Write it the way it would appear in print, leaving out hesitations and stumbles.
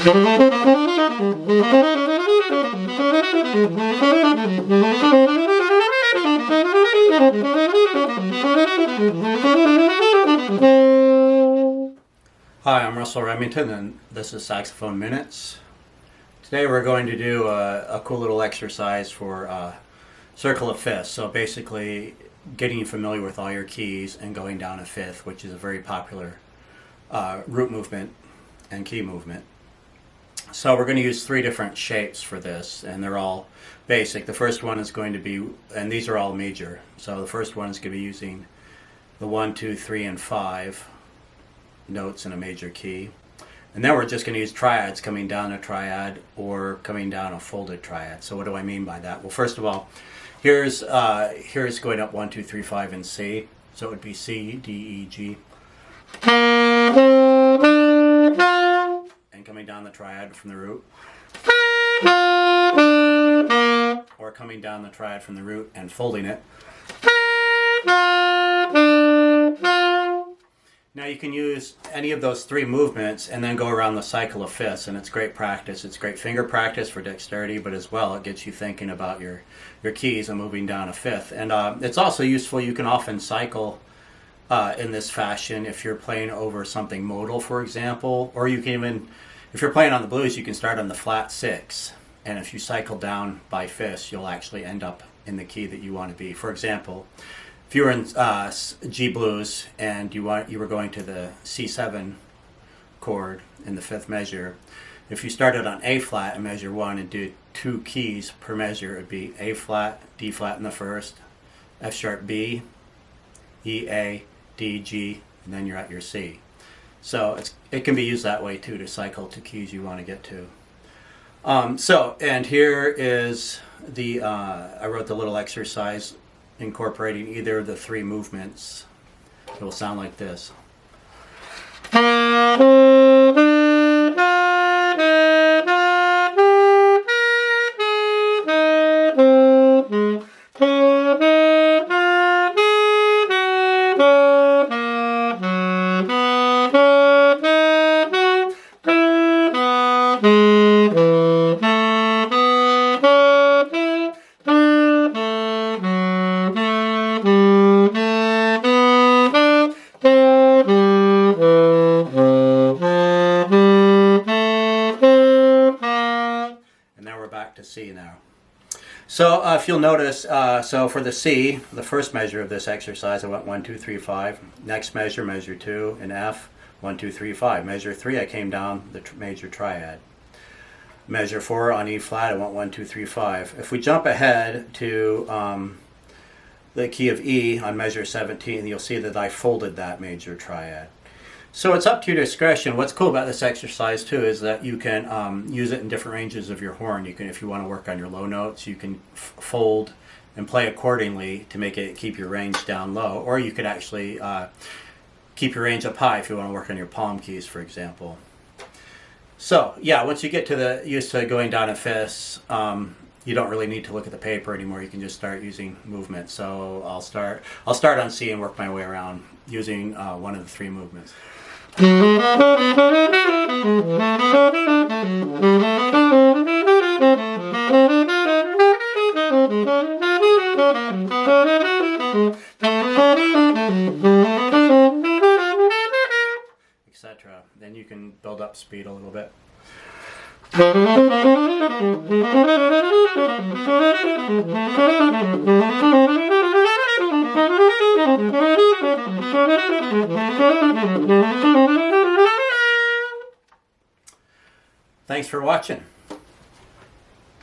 Hi, I'm Russell Remington, and this is Saxophone Minutes. Today we're going to do a cool little exercise for circle of fifths. So basically getting you familiar with all your keys and going down a fifth, which is a very popular root movement and key movement. So we're going to use three different shapes for this, and they're all basic. The first one is going to be, and these are all major, so the first one is going to be using the 1, 2, 3, and 5 notes in a major key. And then we're just going to use triads, coming down a triad or coming down a folded triad. So what do I mean by that? Well, first of all, here's going up 1, 2, 3, 5 in C. So it would be C, D, E, G. And coming down the triad from the root. Or coming down the triad from the root and folding it. Now you can use any of those three movements and then go around the cycle of fifths, and it's great practice. It's great finger practice for dexterity, but as well it gets you thinking about your keys and moving down a fifth. And it's also useful. You can often cycle in this fashion if you're playing over something modal, for example, or you can even, if you're playing on the blues, you can start on the flat 6, and if you cycle down by fifths, you'll actually end up in the key that you want to be. For example, if you were in G blues and you were going to the C7 chord in the fifth measure, if you started on A flat in measure 1 and did 2 keys per measure, it would be A flat, D flat in the first, F sharp B, E, A, D, G, and then you're at your C. So it can be used that way too, to cycle to keys you want to get to. And here is the I wrote the little exercise incorporating either of the three movements. It will sound like this. Back to C now. So if you'll notice, so for the C, the first measure of this exercise, I went 1, 2, 3, 5. Next measure, measure 2, in F, 1, 2, 3, 5. Measure 3, I came down the major triad. Measure 4 on E flat, I went 1, 2, 3, 5. If we jump ahead to the key of E on measure 17, you'll see that I folded that major triad. So it's up to your discretion. What's cool about this exercise too is that you can use it in different ranges of your horn. You can, if you want to work on your low notes, you can fold and play accordingly to make it keep your range down low, or you could actually keep your range up high if you want to work on your palm keys, for example. So yeah, once you get to used to going down in fifths, you don't really need to look at the paper anymore. You can just start using movement. So I'll start on C and work my way around using one of the three movements. Etc. Then you can build up speed a little bit. Thanks for watching.